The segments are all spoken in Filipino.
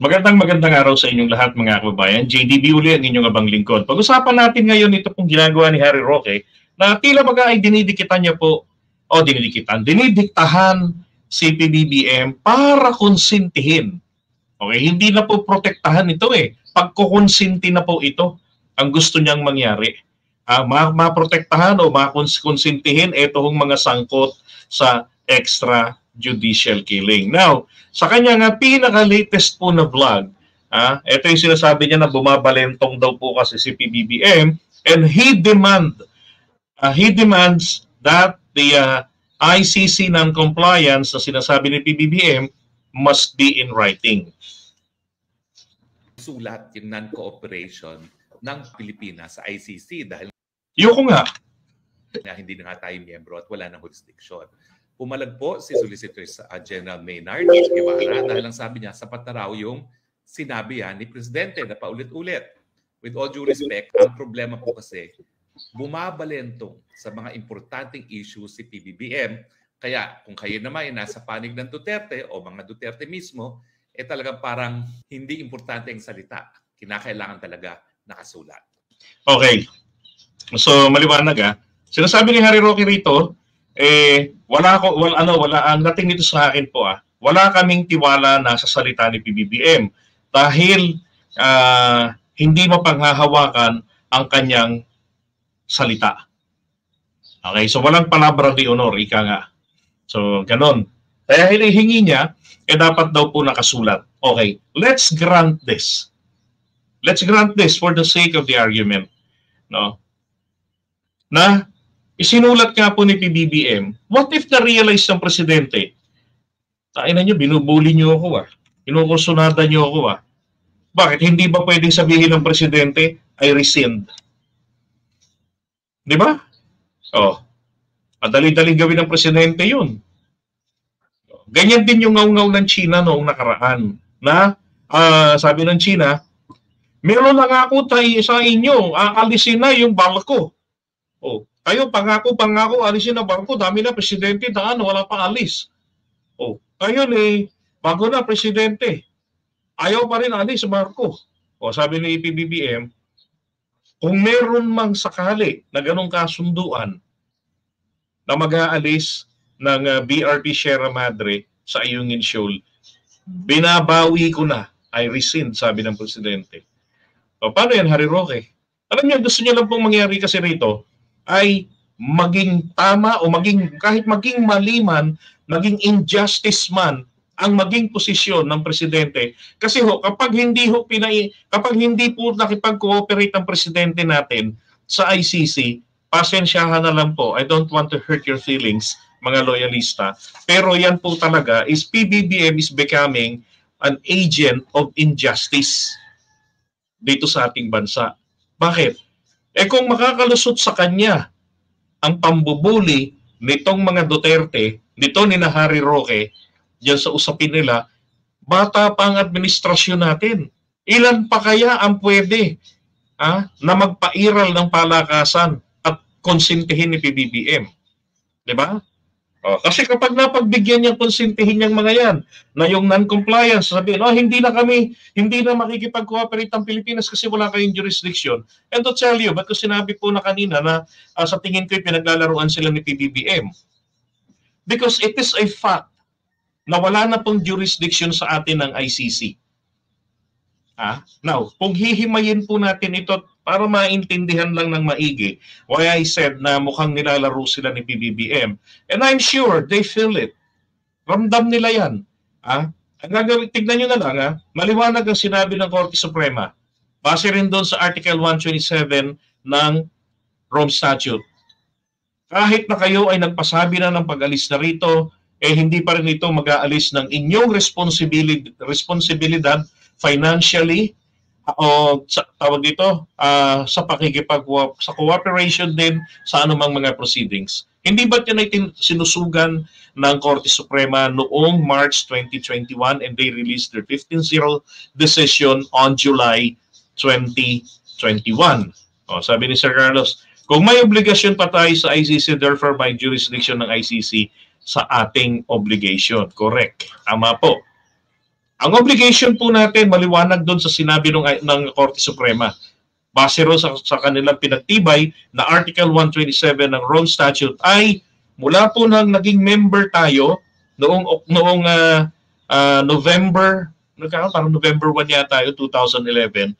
Magandang araw sa inyong lahat mga kababayan. JDB uli ang inyong abang lingkod. Pag-usapan natin ngayon ito pong ginagawa ni Harry Roque na tila baga ay dinidikitan niya po dinidiktahan si PBBM para konsintihin. Okay, hindi na po protektahan ito eh. Pagkukonsinti na po ito ang gusto niyang mangyari. Maprotektahan o makonsintihin itong mga sangkot sa extrajudicial killing. Now, sa kanya nga pinaka-latest po na vlog, ito yung sinasabi niya na bumabalentong daw po kasi si PBBM and he demands that the ICC non-compliance na sinasabi ni PBBM must be in writing. Sulat yung non-cooperation ng Pilipinas sa ICC dahil Yoko nga. Hindi na nga tayo miyembro at wala nang jurisdiction. Pumalag po si Solicitor General Maynard Guevara dahil ang sabi niya, sapat na raw yung sinabi yan ni Presidente na paulit-ulit. With all due respect, ang problema po kasi bumabalentong sa mga importanteng issues si PBBM. Kaya kung kayo naman ay nasa panig ng Duterte o mga Duterte mismo, talagang parang hindi importante ang salita. Kinakailangan talaga nakasulat. Okay. So maliwanag Sinasabi ni Harry Roque rito, ang dating dito sa akin po wala kaming tiwala na sa salita ni PBBM dahil hindi mapanghahawakan ang kanyang salita. Okay, so walang palabra de honor, ika nga. So, ganon. Kaya hinihingi niya, dapat daw po nakasulat. Okay, let's grant this. Let's grant this for the sake of the argument. No? Na isinulat nga po ni PBBM, what if na-realize ng Presidente, kainan nyo, binubuli nyo ako kinukursunada nyo ako Bakit? Hindi ba pwedeng sabihin ng Presidente, I rescind? Di ba? Madali-daling gawin ng Presidente yun. Ganyan din yung ngaw-ngaw ng China noong nakaraan. Na, sabi ng China, meron na nga ako sa inyo, aalisin na yung barko. Kayo, pangako, alisin na barko, dami na Presidente, wala pang alis. Kayo bago na Presidente, ayaw pa rin alis sa barko. Sabi ni PBBM, kung meron mang sakali na ganong kasunduan na mag-aalis ng BRP Sierra Madre sa Ayungin Shoal, binabawi ko na, I rescind, sabi ng Presidente. Paano yan, Harry Roque? Alam niyo, gusto niya lang pong mangyari kasi rito ay maging tama o kahit maging maliman, maging injustice man ang maging posisyon ng Presidente. Kasi kapag hindi po nakipag-cooperate ang Presidente natin sa ICC, pasensyahan na lang po. I don't want to hurt your feelings, mga loyalista. Pero yan po talaga is PBBM is becoming an agent of injustice dito sa ating bansa. Bakit? Kung makakalusot sa kanya ang pambubuli nitong mga Duterte, nito ni Harry Roque, diyan sa usapin nila, bata pa ang administrasyon natin. Ilan pa kaya ang pwede na magpairal ng palakasan at konsintihin ni PBBM? Di ba? Kasi kapag napagbigyan niyang konsintihin niyang mga yan, na yung non-compliance, sabihin, hindi na makikipag-cooperate ang Pilipinas kasi wala kayong jurisdiction. And to tell you, ba't ko sinabi po na kanina na sa tingin ko pinaglalaruan sila ni PBBM? Because it is a fact na wala na pong jurisdiction sa atin ng ICC. Now, kung hihimayin po natin ito para maintindihan lang ng maigi, why I said na mukhang nilalaro sila ni PBBM. And I'm sure they feel it. Ramdam nila yan. Tignan nyo na lang, maliwanag ang sinabi ng Korte Suprema. Base rin doon sa Article 127 ng Rome Statute. Kahit na kayo ay nagpasabi na ng pag-alis na rito, hindi pa rin ito mag-aalis ng inyong responsibilidad financially sa sa cooperation din sa anumang mga proceedings. Hindi ba yan ay sinusugan ng Korte Suprema noong March 2021 and they released their 15-0 decision on July 2021. Sabi ni Sir Carlos, kung may obligasyon pa tayo sa ICC, therefore by jurisdiction ng ICC sa ating obligation. Correct. Tama po. Ang obligation po natin, maliwanag doon sa sinabi ng Korte Suprema. Base ro sa kanilang pinagtibay na Article 127 ng Rome Statute ay mula po nang naging member tayo noong November, parang November 1 yata tayo, 2011.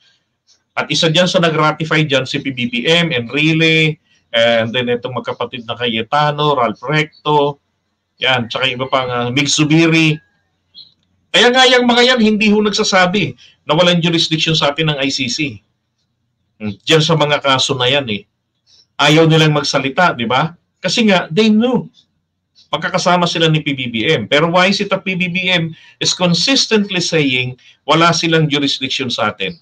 At isa dyan sa nag-ratify dyan si PBBM, Enrile, and then itong magkapatid na Cayetano, Ralph Recto, yan, tsaka iba pang Mig Zubiri. Kaya nga yung mga yan, hindi ho nagsasabi na walang jurisdiction sa atin ng ICC. Diyan sa mga kaso na yan eh. Ayaw nilang magsalita, di ba? Kasi nga, they knew. Pagkakasama sila ni PBBM. Pero why is it that PBBM is consistently saying wala silang jurisdiction sa atin?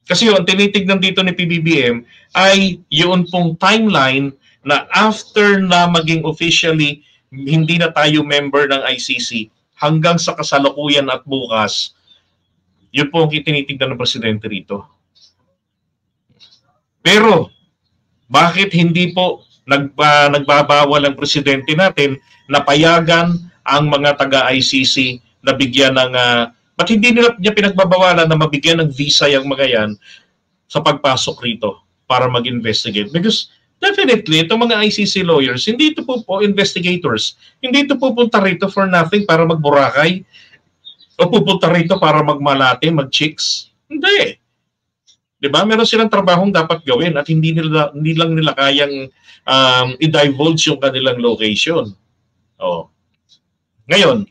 Kasi yun, tinitignan dito ni PBBM ay yun pong timeline na after na maging officially hindi na tayo member ng ICC, hanggang sa kasalukuyan at bukas, yun po ang tinitignan ng presidente rito. Pero, bakit hindi po nagbabawal ang presidente natin na payagan ang mga taga-ICC na bigyan ng... ba't hindi niya pinagbabawalan na mabigyan ng visa yung mga yan sa pagpasok rito para mag-investigate? Because definitely, itong mga ICC lawyers, hindi ito po investigators. Hindi ito pupunta rito for nothing para magburakay o pupunta rito para magmalate, mag-chicks. Hindi. Diba? Meron silang trabahong dapat gawin at hindi lang nila kayang i-divulge yung kanilang location. Oh. Ngayon,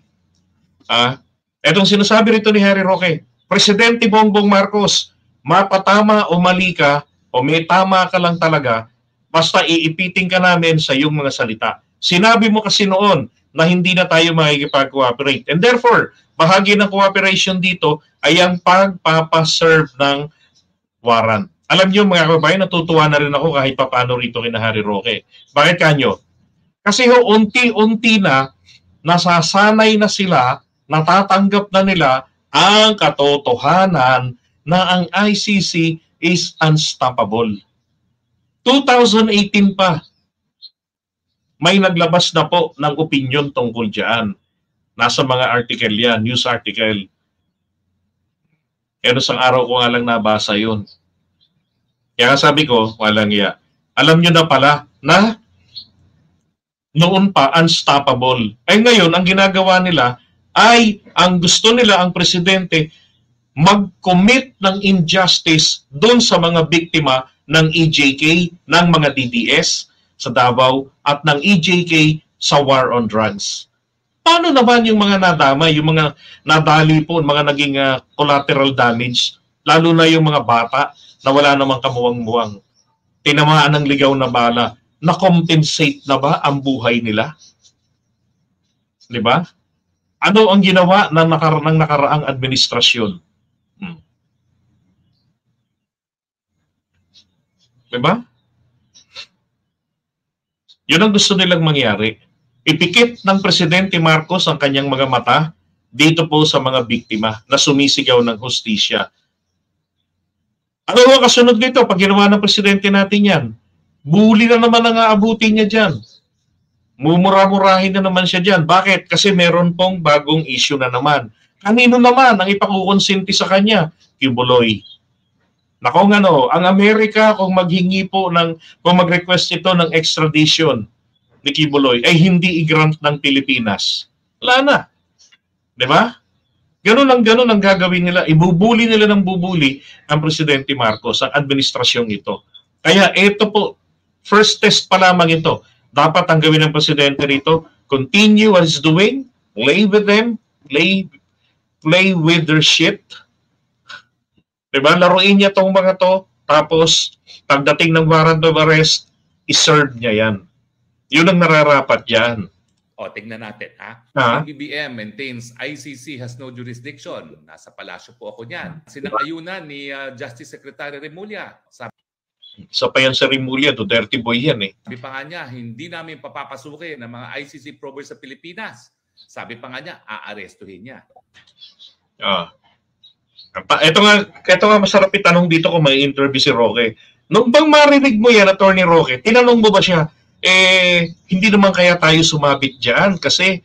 etong sinasabi rito ni Harry Roque, Presidente Bongbong Marcos, mapatama o mali ka o may tama ka lang talaga, basta iipitin ka namin sa iyong mga salita. Sinabi mo kasi noon na hindi na tayo makikipag-cooperate. And therefore, bahagi ng cooperation dito ay ang pagpapaserve ng warrant. Alam niyo mga kababayan, natutuwa na rin ako kahit papaano rito kina Harry Roque. Bakit kanyo? Kasi unti-unti na nasasanay na sila, natatanggap na nila ang katotohanan na ang ICC is unstoppable. 2018 pa, may naglabas na po ng opinion tungkol dyan. Nasa mga article yan, news article. Pero isang araw ko nga lang nabasa yun. Kaya sabi ko, walang iya. Alam nyo na pala na noon pa unstoppable. Ay ngayon, ang ginagawa nila ay ang gusto nila ang presidente mag-commit ng injustice doon sa mga biktima ng EJK, ng mga DDS sa Davao at ng EJK sa war on drugs. Paano naman yung mga nadama, yung mga nadali po, mga naging collateral damage, lalo na yung mga bata na wala namang kamuwang-muwang, tinamaan ng ligaw na bala, na-compensate na ba ang buhay nila? Di ba? Ano ang ginawa ng nakaraang administrasyon? Diba? Yun ang gusto nilang mangyari. Ipikit ng Presidente Marcos ang kanyang mga mata dito po sa mga biktima na sumisigaw ng hustisya. Ano ang kasunod nito pag ginawa ng Presidente natin yan? Bully na naman ang aabutin niya dyan. Mumura-murahin na naman siya dyan. Bakit? Kasi meron pong bagong issue na naman. Kanino naman ang ipakukonsinti sa kanya? Kibuloy. Nako nga no, ang Amerika kung maghingi po kung mag-request ito ng extradition ni Kibuloy ay hindi i-grant ng Pilipinas. Wala na. Di ba? Ganun ang gagawin nila. Ibubuli nila ng bubuli ang Presidente Marcos, ang administrasyong ito. Kaya ito po, first test pa lamang ito. Dapat ang gawin ng Presidente rito, continue what he's doing, play with them, play with their shit. Diba? Laruin niya tong mga to, tapos pagdating ng warrant of arrest, iserve niya yan. Yun ang nararapat yan. O, tignan natin, ha? PBBM maintains ICC has no jurisdiction. Nasa palasyo po ako niyan. Sinakayunan ni Justice Secretary Remulla. Sa pa yan sa Remulla, Duterte boy yan eh. Sabi pa nga niya, hindi namin papapasukin ng mga ICC probers sa Pilipinas. Sabi pa nga niya, aarestuhin niya. Ito nga masarap itanong dito kung may interview si Roque. Nung bang marinig mo yan, Attorney Roque, tinanong mo ba siya, hindi naman kaya tayo sumabit dyan kasi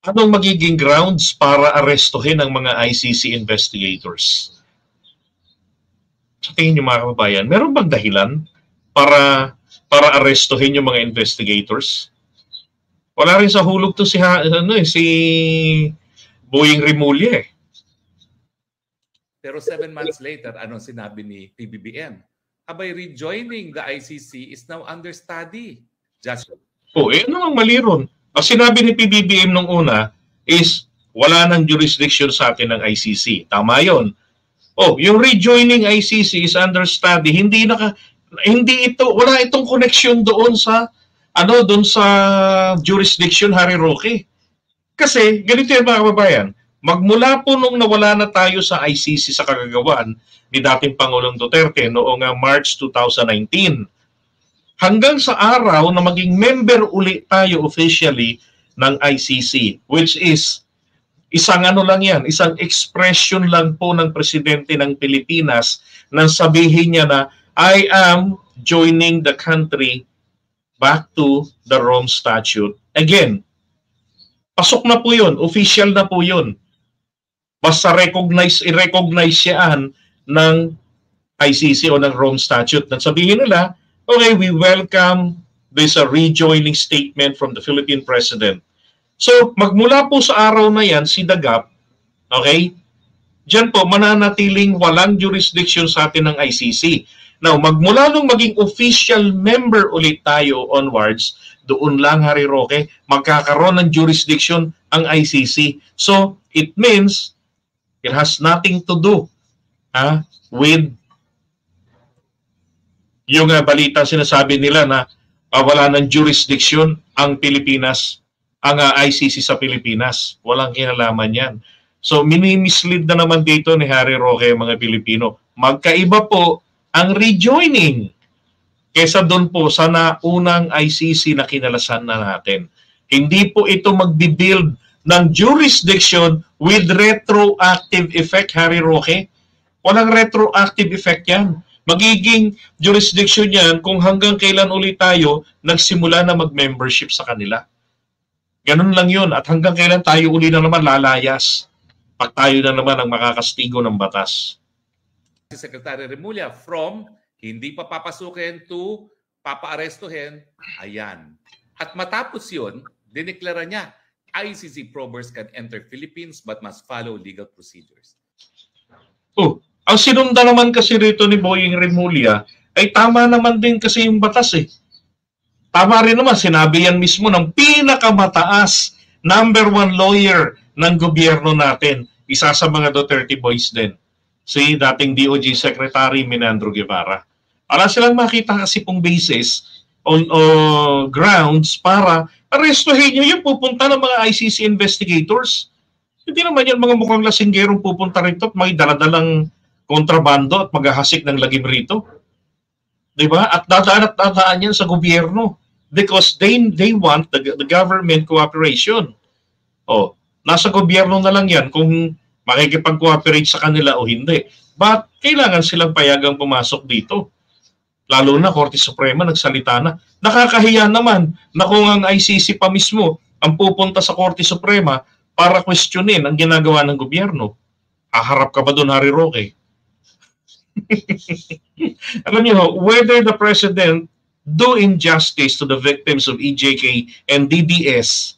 anong magiging grounds para arestuhin ang mga ICC investigators? Sa tingin niyo mga kababayan, meron bang dahilan para arestuhin yung mga investigators? Wala rin sa hulog to si si Boying Rimulya eh. Pero 7 months later, anong sinabi ni PBBM? Abay, rejoining the ICC is now under study. Just... Ano ang mali ron? Ang sinabi ni PBBM nung una is wala nang jurisdiction sa atin ng ICC. Tama yon. Yung rejoining ICC is under study. Wala itong connection doon sa sa jurisdiction, Harry Roque. Kasi ganito yung mga kababayan, magmula po nung nawala na tayo sa ICC sa kagagawan ni dating Pangulong Duterte noong March 2019, hanggang sa araw na maging member uli tayo officially ng ICC, which is isang lang yan, isang expression lang po ng Presidente ng Pilipinas nang sabihin niya na I am joining the country back to the Rome Statute. Again, pasok na po yun, official na po yun. Basta i-recognize yan ng ICC o ng Rome Statute. Nang sabihin nila, okay, we welcome this rejoining statement from the Philippine President. So, magmula po sa araw na yan, si Dagap, okay, dyan po, mananatiling walang jurisdiction sa atin ng ICC. Now, magmula nung maging official member ulit tayo onwards, doon lang, Harry Roque, magkakaroon ng jurisdiction ang ICC. So, it means it has nothing to do with yung balita sinasabi nila na wala ng jurisdiction ang Pilipinas, ang ICC sa Pilipinas. Walang kinalaman yan. So, minimislead na naman dito ni Harry Roque mga Pilipino. Magkaiba po ang rejoining kesa doon po sa naunang ICC na kinalasan na natin. Hindi po ito magbibuild ng jurisdiction with retroactive effect, Harry Roque. Walang retroactive effect yan. Magiging jurisdiction yan kung hanggang kailan ulit tayo nagsimula na mag-membership sa kanila. Ganun lang yun. At hanggang kailan tayo uli na naman lalayas pag tayo na naman ang makakastigo ng batas. Si Secretary Remulla from hindi pa papasukin to papaarestuhin, ayan. At matapos yun, dineklara niya, ICC probers can enter Philippines but must follow legal procedures. Ang sinunda naman kasi rito ni Boying Rimulya ay tama naman din kasi yung batas eh. Tama rin naman, sinabi yan mismo ng pinakamataas, #1 lawyer ng gobyerno natin. Isa sa mga Duterte boys din. Si dating DOJ Secretary Menandro Guevara. Para silang makita kasi pong basis o grounds para arestuhin nyo yung pupunta ng mga ICC investigators. Hindi naman yan mga mukhang lasinggerong pupunta rito at may daladalang kontrabando at maghahasik ng lagim rito. Diba? At dadaan yan sa gobyerno because they want the government cooperation. Nasa gobyerno na lang yan kung makikipag-cooperate sa kanila o hindi. But kailangan silang payagang pumasok dito. Lalo na Korte Suprema nagsalita na. Nakakahiya naman na kung ang ICC pa mismo ang pupunta sa Korte Suprema para questionin ang ginagawa ng gobyerno. Haharap ka ba doon, Harry Roque? Alam niyo, whether the President do injustice to the victims of EJK and DDS,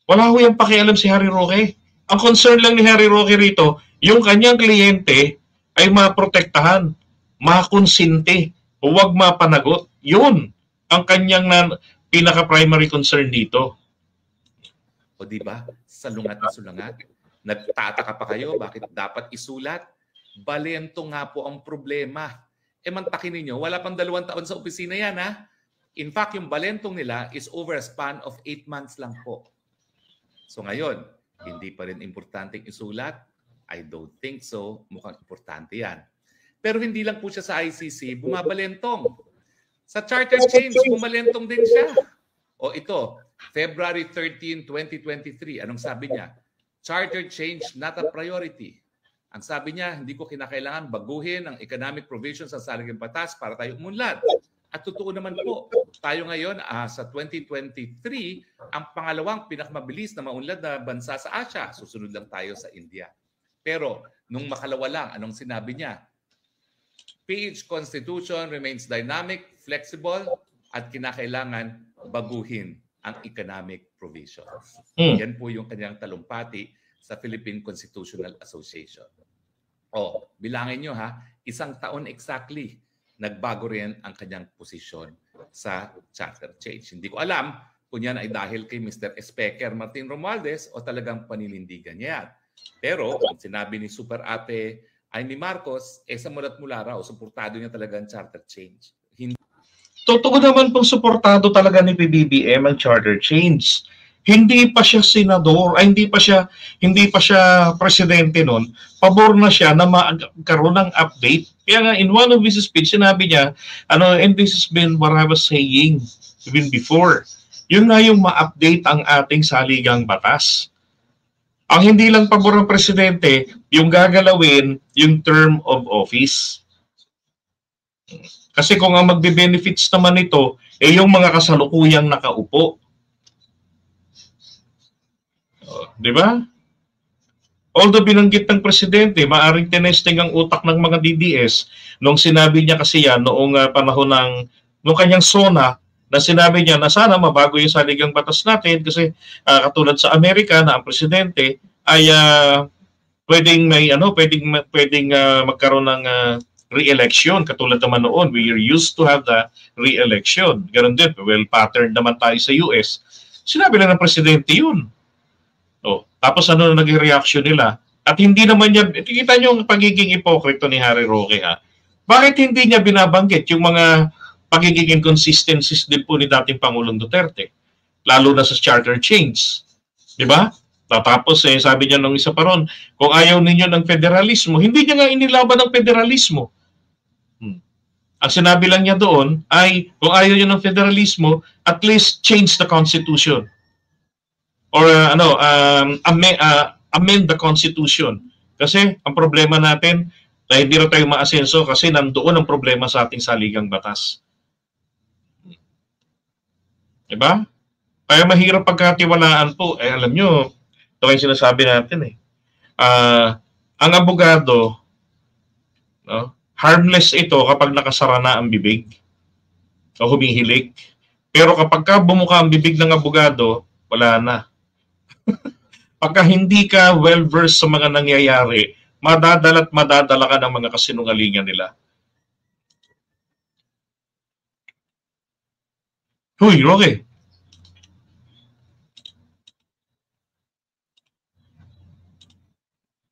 wala ko yung pakialam si Harry Roque. Ang concern lang ni Harry Roque rito, yung kanyang kliyente ay maprotektahan, makonsinte, huwag mapanagot. Yun ang kanyang pinaka-primary concern dito. O diba, salungat na sulungat, nagtataka pa kayo, bakit dapat isulat? Balento nga po ang problema. Mantakin ninyo, wala pang 2 taon sa opisina yan, ha? In fact, yung balentong nila is over a span of 8 months lang po. So ngayon, hindi pa rin importanteng isulat? I don't think so. Mukhang importante yan. Pero hindi lang po siya sa ICC, bumabalentong. Sa charter change, bumalentong din siya. O ito, February 13, 2023, anong sabi niya? Charter change not a priority. Ang sabi niya, hindi ko kinakailangan baguhin ang economic provisions sa saligang batas para tayo umunlad. At totoo naman po, tayo ngayon sa 2023, ang pangalawang pinakamabilis na maunlad na bansa sa Asia. Susunod lang tayo sa India. Pero nung makalawa lang, anong sinabi niya? PH Constitution remains dynamic, flexible, at kinakailangan baguhin ang economic provisions. Yan po yung kanyang talumpati sa Philippine Constitutional Association. Bilangin nyo ha, 1 taon exactly nagbago rin ang kanyang posisyon sa charter change. Hindi ko alam kung yan ay dahil kay Mr. Speaker Martin Romualdez o talagang paninindigan niya yan. Pero kung sinabi ni Super Ate ay ni Marcos, sa mulat mula raw, suportado niya talaga ang charter change. Totoo naman pong suportado talaga ni PBBM ang charter change. Hindi pa siya senador, hindi pa siya presidente noon. Pabor na siya na magkaroon ng update. Kaya nga in one of his speech sinabi niya, and this has been what I was saying even before. Yun na yung ma-update ang ating saligang batas. Ang hindi lang pabor ng presidente, yung gagalawin yung term of office. Kasi kung ang magbe-benefits naman ito, yung mga kasalukuyang nakaupo. Di ba? Although binanggit ng presidente, maaring tinesting ang utak ng mga DDS nung sinabi niya kasi yan noong panahon nung kanyang SONA, na sinabi niya na sana mabago yung saligang batas natin kasi katulad sa Amerika na ang presidente ay pwedeng magkaroon ng re-election. Katulad naman noon, we are used to have the re-election. Ganun din, well pattern naman tayo sa US. Sinabi lang ng presidente yun. Tapos ano na naging reaction nila? At hindi naman niya, kita niyo ang pagiging ipokrito ni Harry Roque ha? Bakit hindi niya binabanggit yung mga pagiging inconsistencies din po ni dating Pangulong Duterte? Lalo na sa charter change. Di ba? Tapos sabi niya nung isa pa ron, kung ayaw ninyo ng federalismo, hindi niya nga inilaban ng federalismo. Ang sinabi lang niya doon ay, kung ayaw niyo ng federalismo, at least change the Constitution. Or amend the Constitution. Kasi ang problema natin na hindi na tayo maasenso kasi nandoon ang problema sa ating saligang batas. Diba? Kaya mahirap pagkatiwalaan po. Alam nyo, ito yung sinasabi natin ang abogado, harmless ito kapag nakasara na ang bibig o humihilik. Pero kapag bumuka ang bibig ng abogado, wala na. Pagka hindi ka well-versed sa mga nangyayari, madadala ka ng mga kasinungalingan nila. Huy, Roque.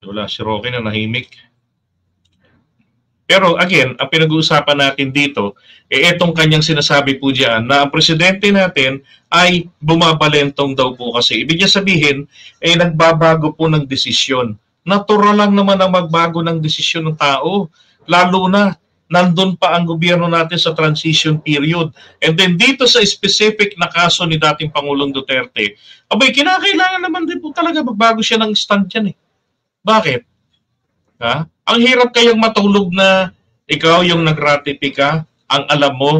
Wala si Roque na nahimik. Pero again, ang pinag-uusapan natin dito, itong kanyang sinasabi po diyan na ang presidente natin ay bumabalentong daw po kasi. Ibig niya sabihin, nagbabago po ng desisyon. Natural lang naman ang magbago ng desisyon ng tao. Lalo na, nandun pa ang gobyerno natin sa transition period. And then dito sa specific na kaso ni dating Pangulong Duterte, kinakailangan naman din po talaga magbago siya ng stand yan. Bakit? Ang hirap kayong matulog na ikaw yung nagratifika, ang alam mo,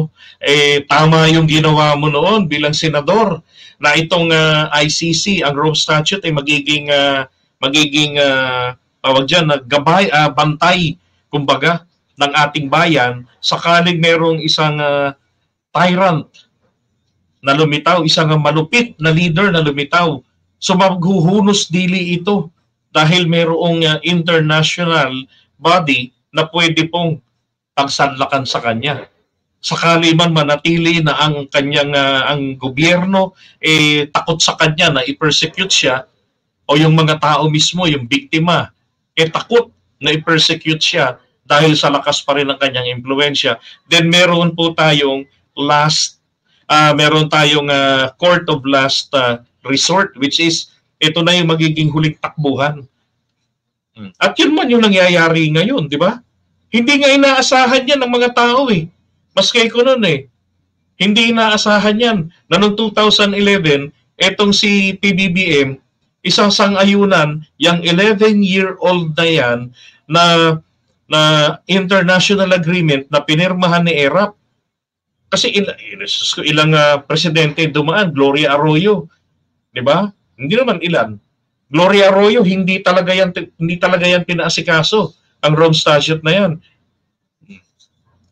tama yung ginawa mo noon bilang senador na itong ICC, ang Rome Statute ay magiging gabay, bantay, kumbaga, ng ating bayan sakaling merong isang tyrant na lumitaw, isang malupit na leader na lumitaw. So maghuhunos dili ito dahil merong international body na pwede pong pagsanlakan sa kanya. Sakali man manatili na ang kanyang ang gobyerno takot sa kanya na i-persecute siya o yung mga tao mismo, yung biktima, takot na i-persecute siya dahil sa lakas pa rin ng kanyang impluensya. Then meron po tayong court of last resort, which is ito na yung magiging huling takbuhan. At yun man yung nangyayari ngayon, di ba? Hindi nga inaasahan yan ng mga tao Maski ko nun Hindi inaasahan yan na noong 2011, etong si PBBM, isang sang-ayunan, yung 11-year-old na yan na international agreement na pinirmahan ni ERAP. Kasi ilang presidente dumaan, Gloria Arroyo, 'di ba? Hindi naman ilan. Gloria Arroyo, hindi talaga yan pinaasikaso ang Rome Statute na yan.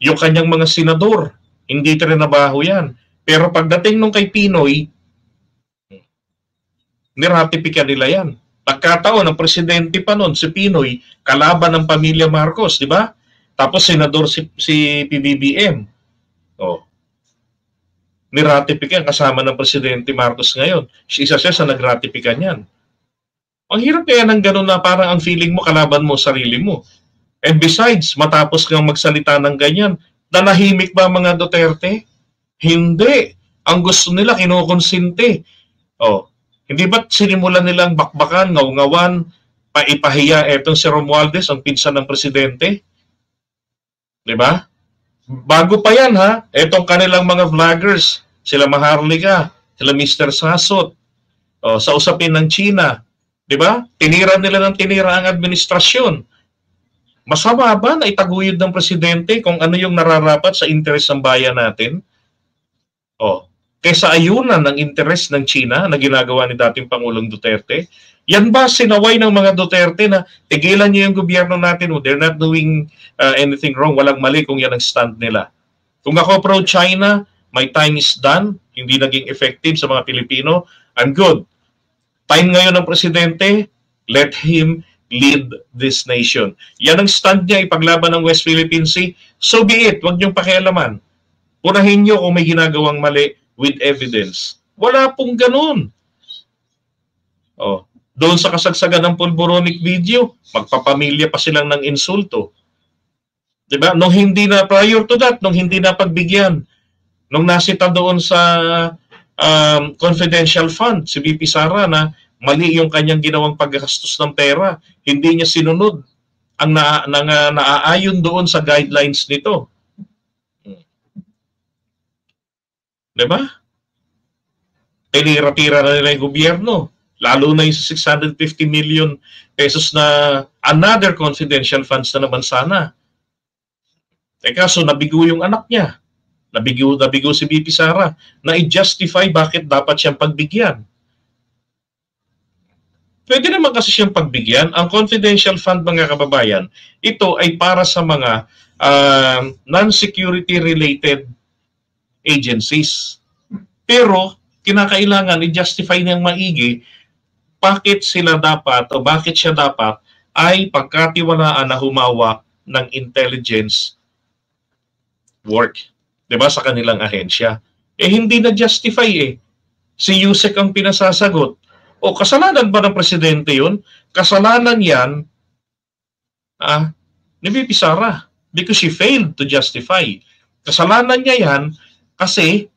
Yung kanyang mga senador, hindi trinabaho yan. Pero pagdating nung kay Pinoy, niratipikan nila yan. Pagkataon, ang presidente pa noon, si Pinoy, kalaban ng pamilya Marcos, di ba? Tapos senador si PBBM. Oh. Niratipikan kasama ng presidente Marcos ngayon. Isa siya sa nagratipikan yan. Ang hirap kaya ng gano'n na parang ang feeling mo, kalaban mo sarili mo. And besides, matapos kang magsalita ng ganyan, nanahimik ba mga Duterte? Hindi. Ang gusto nila, kinukonsinte. Oh, hindi ba't sinimulan nilang bakbakan, ngaw-ngawan, paipahiya etong si Romualdez, ang pinsan ng presidente? Diba? Bago pa yan ha, etong kanilang mga vloggers, sila Maharlika, sila Mr. Sasot, sa usapin ng China, diba? Tinira nila ng tinira ang administrasyon. Masama ba na itaguyod ng presidente kung ano yung nararapat sa interes ng bayan natin? Kaysa ayunan ng interes ng China na ginagawa ni dating Pangulong Duterte? Yan ba sinaway ng mga Duterte na tigilan niyo yung gobyerno natin? They're not doing anything wrong. Walang mali kung yan ang stand nila. Kung ako pro-China, my time is done. Hindi naging effective sa mga Pilipino. I'm good. Time ngayon ng presidente, let him lead this nation. Yan ang stand niya, ipaglaban ng West Philippine Sea. So be it. Huwag niyong pakialaman. Punahin niyo kung may ginagawang mali with evidence. Wala pong ganun. Doon sa kasagsagan ng pulboronic video, magpapamilya pa silang ng insulto. Diba? Nung hindi na, prior to that, nung hindi na pagbigyan, nung nasita doon sa confidential fund, si VP Sara na mali yung kanyang ginawang paggastos ng pera, hindi niya sinunod ang naaayon doon sa guidelines nito. Diba? Tinira-tira na nila yung gobyerno. Lalo na yung 650 million pesos na another confidential funds na naman sana. Teka, so nabigo yung anak niya. Nabigo si VP Sara na i-justify bakit dapat siyang pagbigyan. Pwede naman kasi siyang pagbigyan. Ang confidential fund, mga kababayan, ito ay para sa mga non-security related agencies. Pero kinakailangan i-justify niyang maigi bakit sila dapat o bakit siya dapat ay pagkatiwalaan na humawak ng intelligence work, 'di ba, sa kanilang ahensya. Hindi na-justify Si Yusek ang pinasasagot. O kasalanan ba ng presidente 'yun? Kasalanan 'yan ni VP Sara because she failed to justify. Kasalanan niya 'yan kasi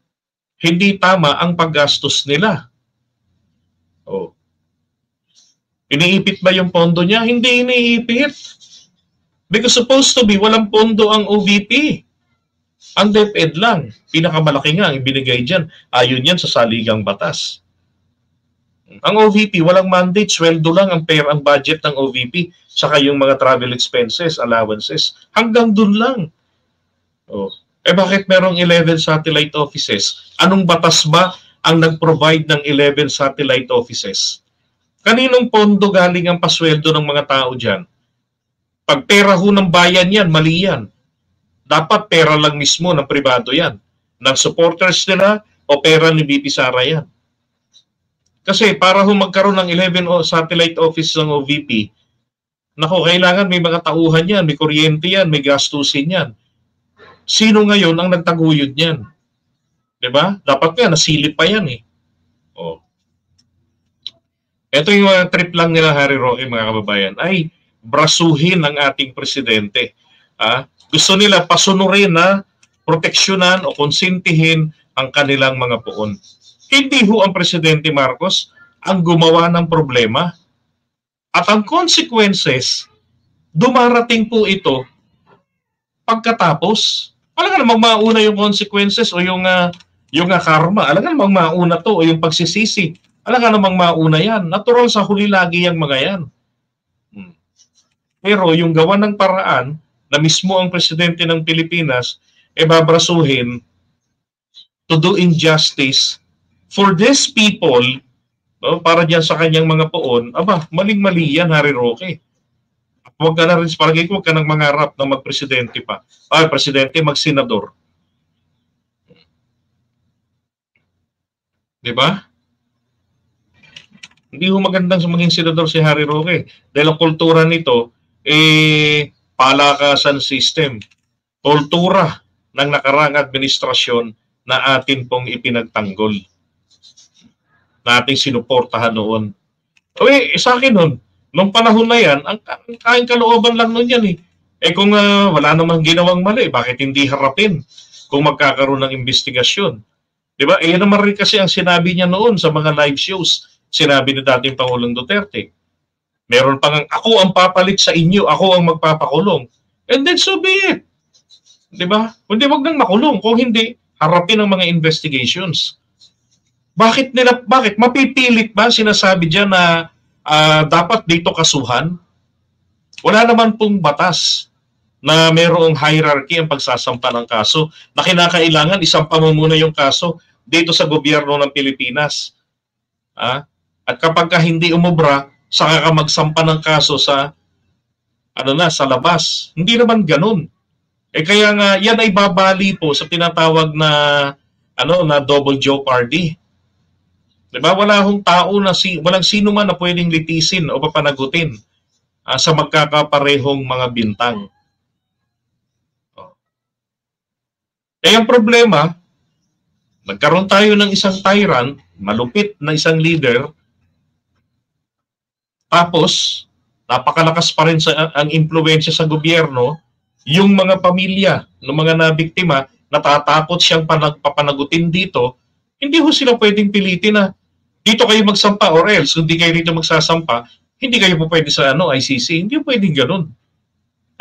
hindi tama ang paggastos nila. Iniipit ba yung pondo niya? Hindi iniipit. Because supposed to be, walang pondo ang OVP. Ang DepEd lang. Pinakamalaki nga ang ibinigay dyan. Ayon yan sa saligang batas. Ang OVP, walang mandate. Sweldo lang ang budget ng OVP. Saka yung mga travel expenses, allowances. Hanggang dun lang. Bakit merong 11 satellite offices? Anong batas ba ang nag-provide ng 11 satellite offices? Kaninong pondo galing ang pasweldo ng mga tao dyan? Pag pera ho ng bayan yan, mali yan. Dapat pera lang mismo ng pribado yan. Ng supporters nila o pera ni VP Sara yan. Kasi para ho magkaroon ng 11 satellite office ng OVP, kailangan may mga tauhan yan, may kuryente yan, may gastusin yan. Sino ngayon ang nagtaguyod niyan? Diba? Dapat nga, nasilip pa yan Ito yung trip lang nila, Harry Roque, mga kababayan, ay brasuhin ang ating presidente. Gusto nila pasunurin na proteksyonan o konsintihin ang kanilang mga poon. Hindi ho ang Presidente Marcos ang gumawa ng problema. At ang consequences, dumarating po ito pagkatapos. Alam nga namang mauna yung consequences o yung karma. Alam nga namang mauna to o yung pagsisisi. Alam nga namang mauna yan. Natural sa huli lagi yung mga yan. Pero yung gawa ng paraan na mismo ang presidente ng Pilipinas babrasuhin, to do injustice for these people, no, para diyan sa kanyang mga poon, aba, maling-mali yan, Harry Roque. Huwag ka na rin, palagay ko, huwag ka nang mangarap na magpresidente pa. Presidente, magsenador. Di ba? Hindi ho magandang maging senador si Harry Roque. Dahil ang kultura nito, palakasan system. Kultura ng nakaraang administrasyon na atin pong ipinagtanggol. Na ating sinuportahan noon. Sa akin nun, nung panahon na yan, ang kaing kalooban lang nun yan kung wala namang ginawang mali, bakit hindi harapin kung magkakaroon ng investigasyon? Diba? Yan naman rin kasi ang sinabi niya noon sa mga live shows. Sinabi ni dating Pangulong Duterte. Meron pang ako ang papalit sa inyo, ako ang magpapakulong. And then so be it. Diba? Hindi, wag nang makulong. Kung hindi, harapin ang mga investigations. Bakit? Mapipilit ba sinasabi dyan na dapat dito kasuhan? Wala naman pong batas na mayroong hierarchy ang pagsasampa ng kaso na kinakailangan isampa mo muna yung kaso dito sa gobyerno ng Pilipinas. At kapag hindi umubra, saka ka magsampa ng kaso sa sa labas. Hindi naman ganun. Kaya nga yan ay babali po sa tinatawag na na double jeopardy. 'Di ba? Wala hong tao na walang sino man na pwedeng litisin o papanagutin sa magkakaparehong mga bintang. Ang problema, nagkaroon tayo ng isang tyrant, malupit na isang leader, tapos napakalakas pa rin ang impluwensya sa gobyerno, yung mga pamilya ng mga nabiktima, natatakot siyang papanagutin dito, hindi ho sila pwedeng pilitin na dito kayo magsampa or else, kung di kayo dito magsasampa, hindi kayo po pwede sa ICC. Hindi po pwedeng ganun.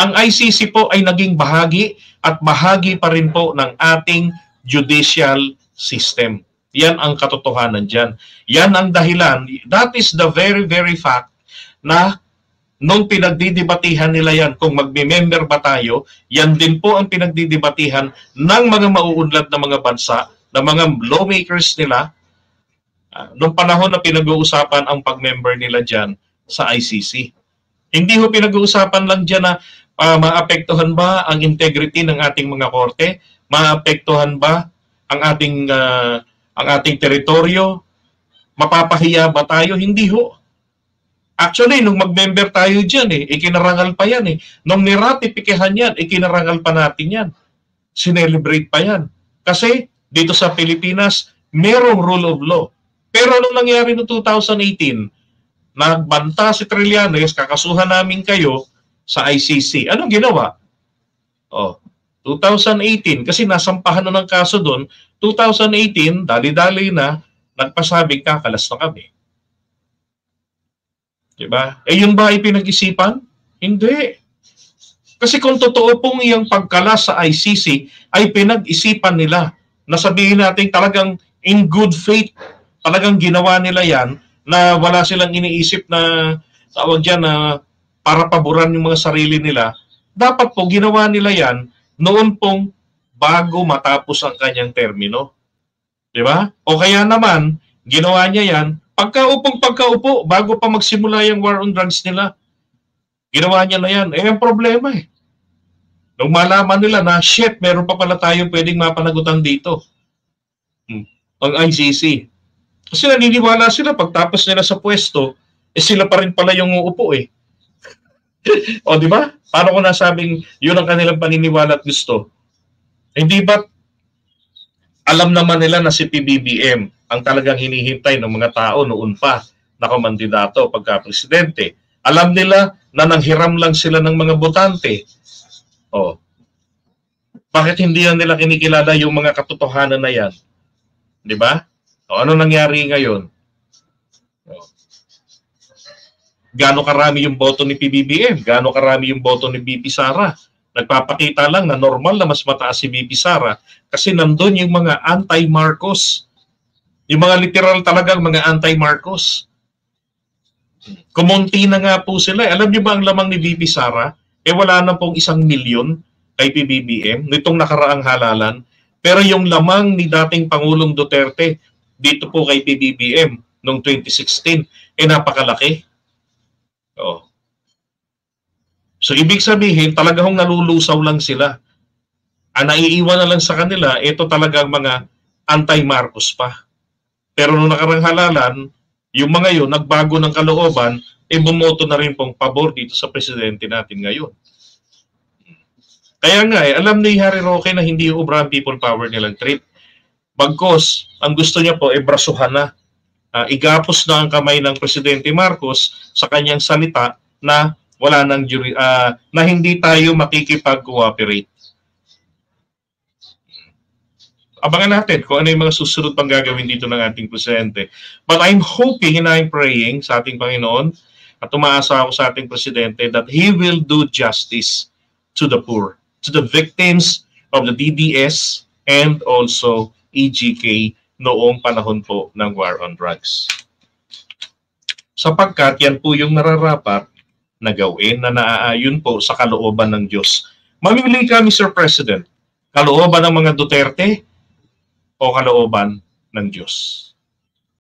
Ang ICC po ay naging bahagi at bahagi pa rin po ng ating judicial system. Yan ang katotohanan dyan. Yan ang dahilan. That is the very, very fact na nung pinagdidebatihan nila yan, kung magme-member ba tayo, yan din po ang pinagdidebatihan ng mga mauunlad na mga bansa, ng mga lawmakers nila, nung panahon na pinag-uusapan ang pag-member nila dyan sa ICC. Hindi ho pinag-uusapan lang dyan na maapektuhan ba ang integrity ng ating mga korte, maapektuhan ba ang ating teritoryo, mapapahiya ba tayo? Hindi ho. Actually, nung mag-member tayo dyan, ikinarangal pa yan. Nung niratipikehan yan, ikinarangal pa natin yan. Sinelebrate pa yan. Kasi dito sa Pilipinas, merong rule of law. Pero anong nangyari noong 2018? Nagbanta si Trillanes, kakasuhan namin kayo sa ICC. Anong ginawa? 2018, kasi nasampahan na ng kaso doon, 2018, dali-dali na, nagpasabing kakalas na kami. Diba? Yun ba ay pinag-isipan? Hindi. Kasi kung totoo pong yung pagkalas sa ICC ay pinag-isipan nila, na sabihin natin talagang in good faith, talagang ginawa nila yan, na wala silang iniisip na tawag dyan na para paboran yung mga sarili nila, dapat po ginawa nila yan noon pong bago matapos ang kanyang termino. Diba? O kaya naman, ginawa niya yan pagkaupo, bago pa magsimula yung war on drugs nila. Ginawa niya na yan. Ang problema nung malaman nila na, shit, meron pa pala tayong pwedeng mapanagutan dito. Ang ICC. Kasi naniniwala sila, pagtapos nila sa pwesto, sila pa rin pala yung uupo O, di ba? Paano ko nasabing yun ang kanilang paniniwala at gusto? Hindi ba alam naman nila na si PBBM ang talagang hinihintay ng mga tao noon pa na kumandidato pagka-presidente. Alam nila na nanghiram lang sila ng mga botante. Bakit hindi nila kinikilala yung mga katotohanan na yan? Di ba? Ano nangyari ngayon? Gaano karami yung boto ni PBBM? Gaano karami yung boto ni BP Sara? Nagpapakita lang na normal na mas mataas si BP Sara kasi nandun yung mga anti-Marcos. Yung mga literal talagang mga anti-Marcos. Kumunti na nga po sila. Alam niyo ba ang lamang ni BP Sara? Wala na pong 1 milyon kay PBBM nitong nakaraang halalan. Pero yung lamang ni dating Pangulong Duterte dito po kay PBBM noong 2016, napakalaki. Oh. So ibig sabihin, talagang nalulusaw lang sila. Ang naiiwan na lang sa kanila, ito talagang mga anti-Marcos pa. Pero nung nakarang halalan, yung mga yun, nagbago ng kalooban, bumoto na rin pong pabor dito sa presidente natin ngayon. Kaya nga, alam ni Harry Roque na hindi ubra ang people power nilang trip. Bagkos, ang gusto niya po, brasuhan na. Igapos na ang kamay ng Presidente Marcos sa kanyang salita na wala nang na hindi tayo makikipag-cooperate. Abangan natin kung ano yung mga susunod pang gagawin dito ng ating presidente. But I'm hoping and I'm praying sa ating Panginoon at umaasa ako sa ating presidente that he will do justice to the poor, to the victims of the DDS and also EGK noong panahon po ng war on drugs. Sapagkat yan po yung nararapat na gawin na naaayon po sa kalooban ng Diyos. Mamili ka, Mr. President, kalooban ng mga Duterte o kalooban ng Diyos?